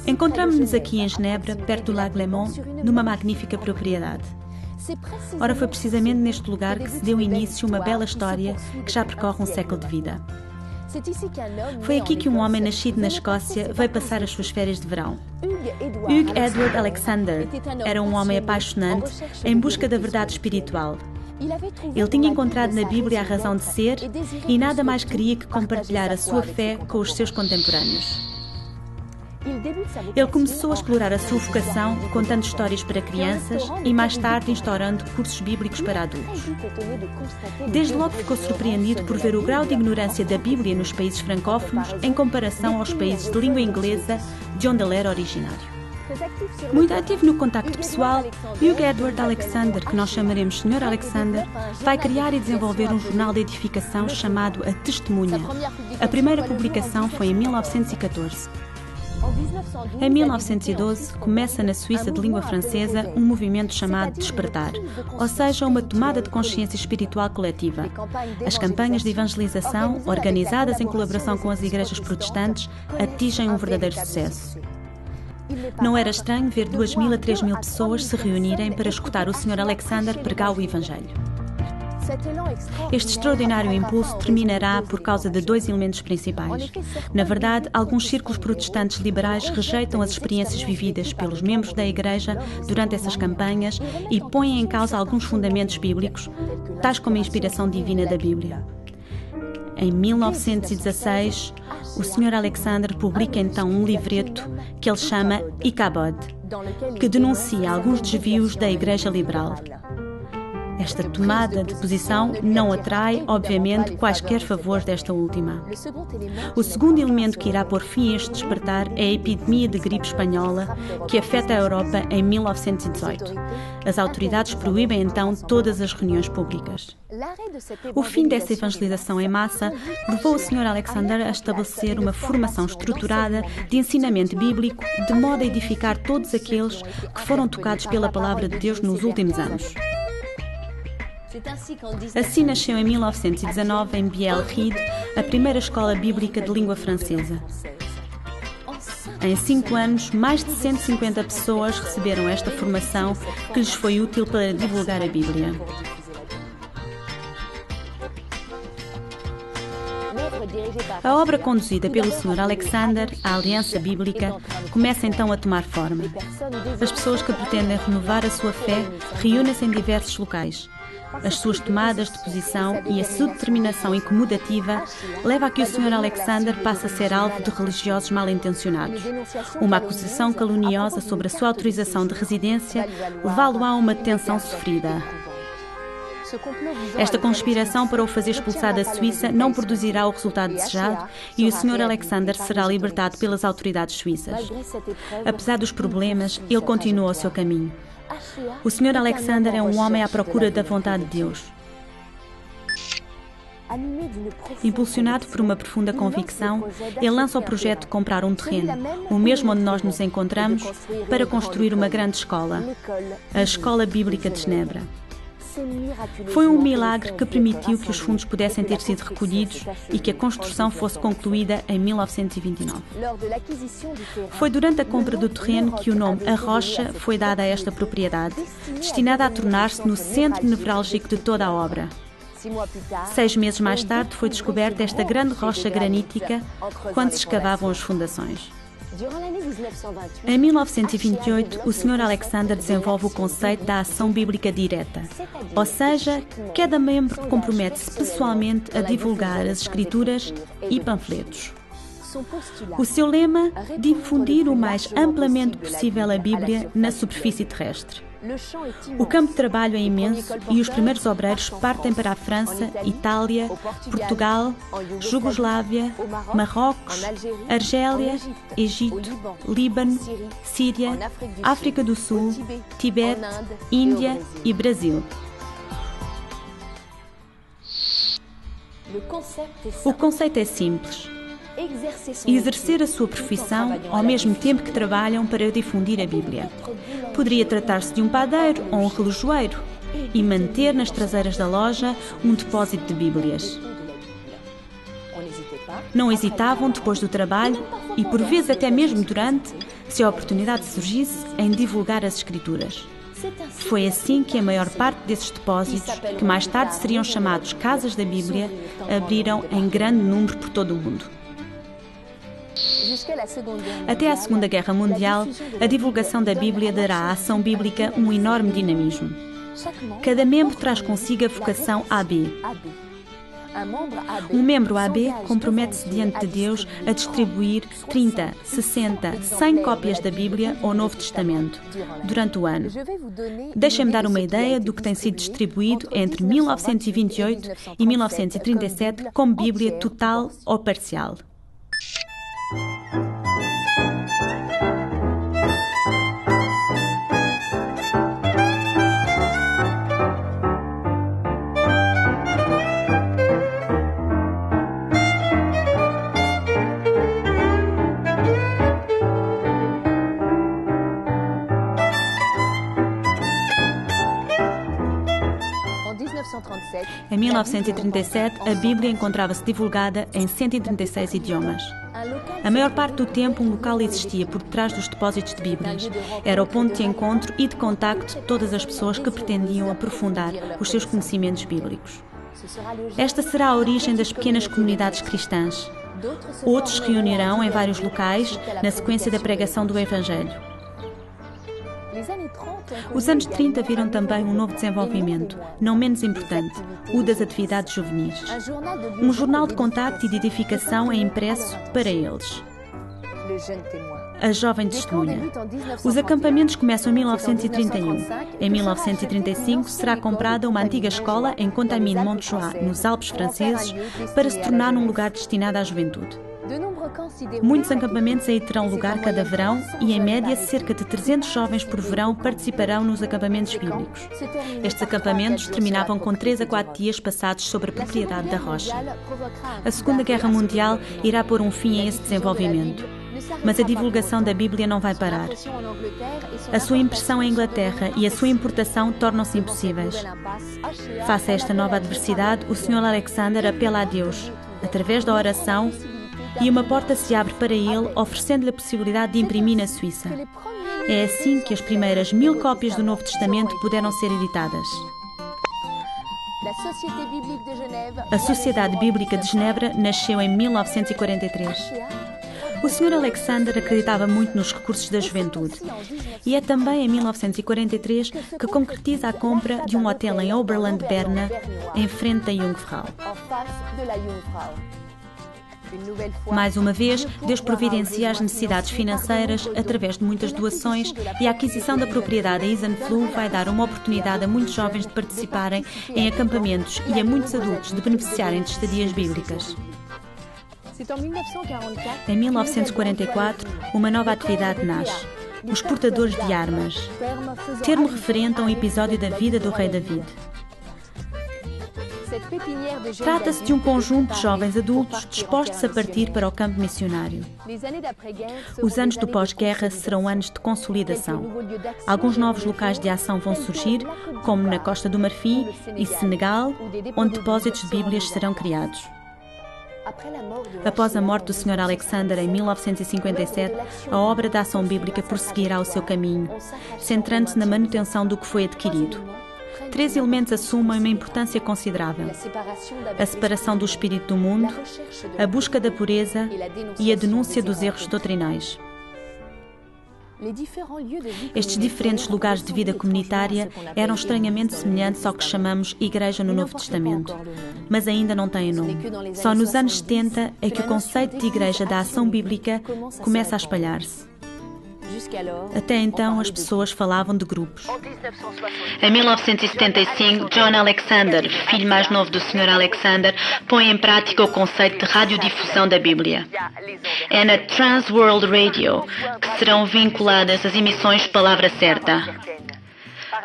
Encontramos-nos aqui em Genebra, perto do Lac Léman, numa magnífica propriedade. Ora, foi precisamente neste lugar que se deu início uma bela história que já percorre um século de vida. Foi aqui que um homem nascido na Escócia veio passar as suas férias de verão. Hugh Edward Alexander era um homem apaixonante em busca da verdade espiritual. Ele tinha encontrado na Bíblia a razão de ser e nada mais queria que compartilhar a sua fé com os seus contemporâneos. Ele começou a explorar a sua vocação contando histórias para crianças e mais tarde instaurando cursos bíblicos para adultos. Desde logo ficou surpreendido por ver o grau de ignorância da Bíblia nos países francófonos em comparação aos países de língua inglesa de onde ele era originário. Muito ativo no contacto pessoal, Hugh Edward Alexander, que nós chamaremos Sr. Alexander, vai criar e desenvolver um jornal de edificação chamado A Testemunha. A primeira publicação foi em 1914. Em 1912, começa na Suíça de língua francesa um movimento chamado Despertar, ou seja, uma tomada de consciência espiritual coletiva. As campanhas de evangelização, organizadas em colaboração com as igrejas protestantes, atingem um verdadeiro sucesso. Não era estranho ver 2.000 a 3.000 pessoas se reunirem para escutar o Sr. Alexander pregar o Evangelho. Este extraordinário impulso terminará por causa de dois elementos principais. Na verdade, alguns círculos protestantes liberais rejeitam as experiências vividas pelos membros da Igreja durante essas campanhas e põem em causa alguns fundamentos bíblicos, tais como a inspiração divina da Bíblia. Em 1916, o Sr. Alexander publica então um livreto que ele chama Ichabod, que denuncia alguns desvios da Igreja liberal. Esta tomada de posição não atrai, obviamente, quaisquer favores desta última. O segundo elemento que irá pôr fim a este despertar é a epidemia de gripe espanhola que afeta a Europa em 1918. As autoridades proíbem então todas as reuniões públicas. O fim dessa evangelização em massa levou o Sr. Alexander a estabelecer uma formação estruturada de ensinamento bíblico de modo a edificar todos aqueles que foram tocados pela palavra de Deus nos últimos anos. Assim nasceu em 1919 em Biel-Ried a primeira escola bíblica de língua francesa. Em 5 anos, mais de 150 pessoas receberam esta formação que lhes foi útil para divulgar a Bíblia. A obra conduzida pelo Sr. Alexander, a Aliança Bíblica, começa então a tomar forma. As pessoas que pretendem renovar a sua fé reúnem-se em diversos locais. As suas tomadas de posição e a sua determinação incomodativa leva a que o Sr. Alexander passe a ser alvo de religiosos mal-intencionados. Uma acusação caluniosa sobre a sua autorização de residência levá-lo a uma detenção sofrida. Esta conspiração para o fazer expulsar da Suíça não produzirá o resultado desejado e o Sr. Alexander será libertado pelas autoridades suíças. Apesar dos problemas, ele continua o seu caminho. O Sr. Alexander é um homem à procura da vontade de Deus. Impulsionado por uma profunda convicção, ele lança o projeto de comprar um terreno, o mesmo onde nós nos encontramos, para construir uma grande escola, a Escola Bíblica de Genebra. Foi um milagre que permitiu que os fundos pudessem ter sido recolhidos e que a construção fosse concluída em 1929. Foi durante a compra do terreno que o nome A Rocha foi dado a esta propriedade, destinada a tornar-se no centro nevrálgico de toda a obra. 6 meses mais tarde foi descoberta esta grande rocha granítica quando se escavavam as fundações. Em 1928, o Sr. Alexander desenvolve o conceito da ação bíblica direta, ou seja, cada membro compromete-se pessoalmente a divulgar as Escrituras e panfletos. O seu lema, difundir o mais amplamente possível a Bíblia na superfície terrestre. O campo de trabalho é imenso e os primeiros obreiros partem para a França, Itália, Portugal, Jugoslávia, Marrocos, Argélia, Egito, Líbano, Síria, África do Sul, Tibete, Índia e Brasil. O conceito é simples. Exercer a sua profissão ao mesmo tempo que trabalham para difundir a Bíblia. Poderia tratar-se de um padeiro ou um relojoeiro e manter nas traseiras da loja um depósito de Bíblias. Não hesitavam, depois do trabalho, e por vezes até mesmo durante, se a oportunidade surgisse, em divulgar as Escrituras. Foi assim que a maior parte desses depósitos, que mais tarde seriam chamados Casas da Bíblia, abriram em grande número por todo o mundo. Até à Segunda Guerra Mundial, a divulgação da Bíblia dará à ação bíblica um enorme dinamismo. Cada membro traz consigo a vocação AB. Um membro AB compromete-se diante de Deus a distribuir 30, 60, 100 cópias da Bíblia ou Novo Testamento durante o ano. Deixem-me dar uma ideia do que tem sido distribuído entre 1928 e 1937 como Bíblia total ou parcial. Em 1937, a Bíblia encontrava-se divulgada em 136 idiomas. A maior parte do tempo, um local existia por detrás dos depósitos de Bíblias. Era o ponto de encontro e de contacto de todas as pessoas que pretendiam aprofundar os seus conhecimentos bíblicos. Esta será a origem das pequenas comunidades cristãs. Outros se reunirão em vários locais na sequência da pregação do Evangelho. Os anos 30 viram também um novo desenvolvimento, não menos importante, o das atividades juvenis. Um jornal de contacto e de edificação é impresso para eles. A Jovem Testemunha. Os acampamentos começam em 1931. Em 1935 será comprada uma antiga escola em Contamine-Montjoie, nos Alpes franceses, para se tornar um lugar destinado à juventude. Muitos acampamentos aí terão lugar cada verão e, em média, cerca de 300 jovens por verão participarão nos acampamentos bíblicos. Estes acampamentos terminavam com 3 a 4 dias passados sobre a propriedade da rocha. A Segunda Guerra Mundial irá pôr um fim a esse desenvolvimento. Mas a divulgação da Bíblia não vai parar. A sua impressão em Inglaterra e a sua importação tornam-se impossíveis. Face a esta nova adversidade, o Sr. Alexander apela a Deus, através da oração, e uma porta se abre para ele, oferecendo-lhe a possibilidade de imprimir na Suíça. É assim que as primeiras 1000 cópias do Novo Testamento puderam ser editadas. A Sociedade Bíblica de Genebra nasceu em 1943. O Sr. Alexander acreditava muito nos recursos da juventude. E é também em 1943 que concretiza a compra de um hotel em Oberland-Berna, em frente da Jungfrau. Mais uma vez, Deus providencia as necessidades financeiras através de muitas doações e a aquisição da propriedade a Isenfluh vai dar uma oportunidade a muitos jovens de participarem em acampamentos e a muitos adultos de beneficiarem de estadias bíblicas. Em 1944, uma nova atividade nasce: os portadores de armas, termo referente a um episódio da vida do rei David. Trata-se de um conjunto de jovens adultos dispostos a partir para o campo missionário. Os anos do pós-guerra serão anos de consolidação. Alguns novos locais de ação vão surgir, como na Costa do Marfim e Senegal, onde depósitos de Bíblias serão criados. Após a morte do Sr. Alexander em 1957, a obra da ação bíblica prosseguirá o seu caminho, centrando-se na manutenção do que foi adquirido. 3 elementos assumem uma importância considerável: a separação do espírito do mundo, a busca da pureza e a denúncia dos erros doutrinais. Estes diferentes lugares de vida comunitária eram estranhamente semelhantes ao que chamamos Igreja no Novo Testamento, mas ainda não têm nome. Só nos anos 70 é que o conceito de Igreja da Ação Bíblica começa a espalhar-se. Até então, as pessoas falavam de grupos. Em 1975, John Alexander, filho mais novo do Sr. Alexander, põe em prática o conceito de radiodifusão da Bíblia. É na Trans World Radio que serão vinculadas as emissões Palavra Certa.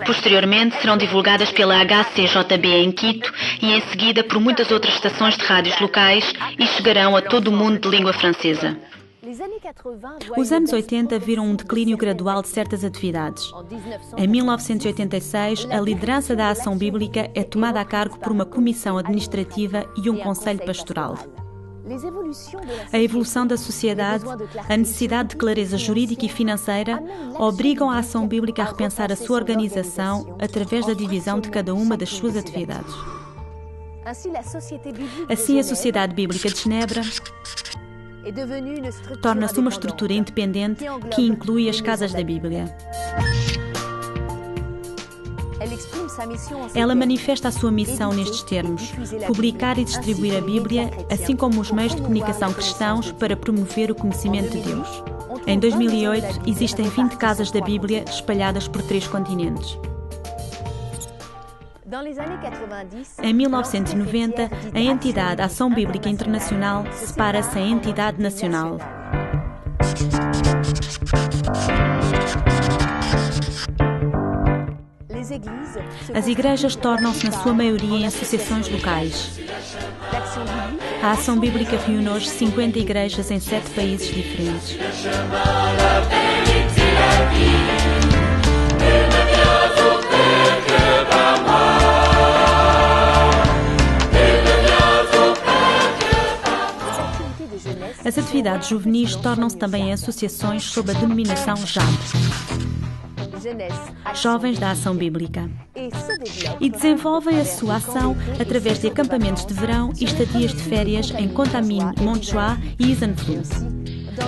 Posteriormente, serão divulgadas pela HCJB em Quito e, em seguida, por muitas outras estações de rádios locais e chegarão a todo o mundo de língua francesa. Os anos 80 viram um declínio gradual de certas atividades. Em 1986, a liderança da ação bíblica é tomada a cargo por uma comissão administrativa e um conselho pastoral. A evolução da sociedade, a necessidade de clareza jurídica e financeira obrigam a ação bíblica a repensar a sua organização através da divisão de cada uma das suas atividades. Assim, a Sociedade Bíblica de Genebra torna-se uma estrutura independente que inclui as Casas da Bíblia. Ela manifesta a sua missão nestes termos: publicar e distribuir a Bíblia, assim como os meios de comunicação cristãos para promover o conhecimento de Deus. Em 2008, existem 20 Casas da Bíblia espalhadas por 3 continentes. Em 1990, a entidade Ação Bíblica Internacional separa-se em entidade nacional. As igrejas tornam-se, na sua maioria, em associações locais. A Ação Bíblica reúne hoje 50 igrejas em 7 países diferentes. As atividades juvenis tornam-se também em associações sob a denominação JAB, Jovens da Ação Bíblica, e desenvolvem a sua ação através de acampamentos de verão e estadias de férias em Contamine, Montjoie e Isenfluh,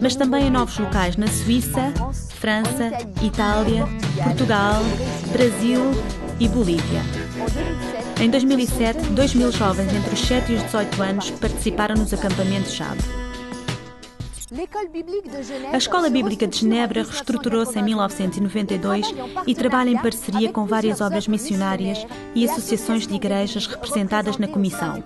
mas também em novos locais na Suíça, França, Itália, Portugal, Brasil e Bolívia. Em 2007, 2.000 jovens entre os 7 e os 18 anos participaram nos acampamentos JAB. A Escola Bíblica de Genebra reestruturou-se em 1992 e trabalha em parceria com várias obras missionárias e associações de igrejas representadas na Comissão.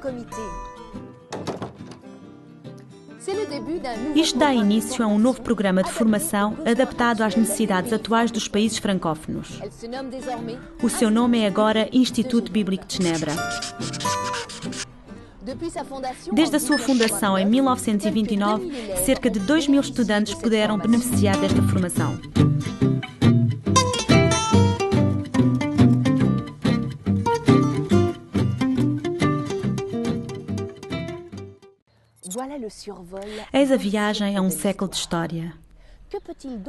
Isto dá início a um novo programa de formação adaptado às necessidades atuais dos países francófonos. O seu nome é agora Instituto Bíblico de Genebra. Desde a sua fundação em 1929, cerca de 2.000 estudantes puderam beneficiar desta formação. Eis a viagem a um século de história.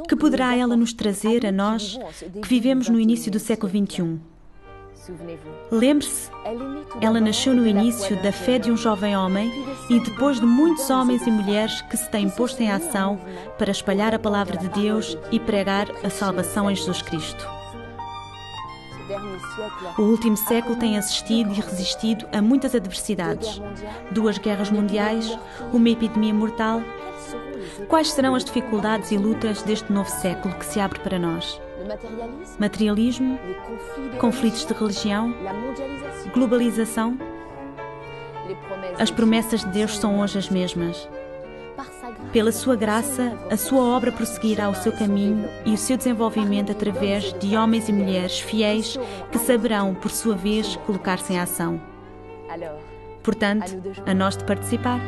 Que poderá ela nos trazer a nós, que vivemos no início do século XXI? Lembre-se, ela nasceu no início da fé de um jovem homem e depois de muitos homens e mulheres que se têm posto em ação para espalhar a palavra de Deus e pregar a salvação em Jesus Cristo. O último século tem assistido e resistido a muitas adversidades. 2 guerras mundiais, uma epidemia mortal. Quais serão as dificuldades e lutas deste novo século que se abre para nós? Materialismo, conflitos de religião, globalização. As promessas de Deus são hoje as mesmas. Pela sua graça, a sua obra prosseguirá o seu caminho e o seu desenvolvimento através de homens e mulheres fiéis que saberão, por sua vez, colocar-se em ação. Portanto, a nós de participar.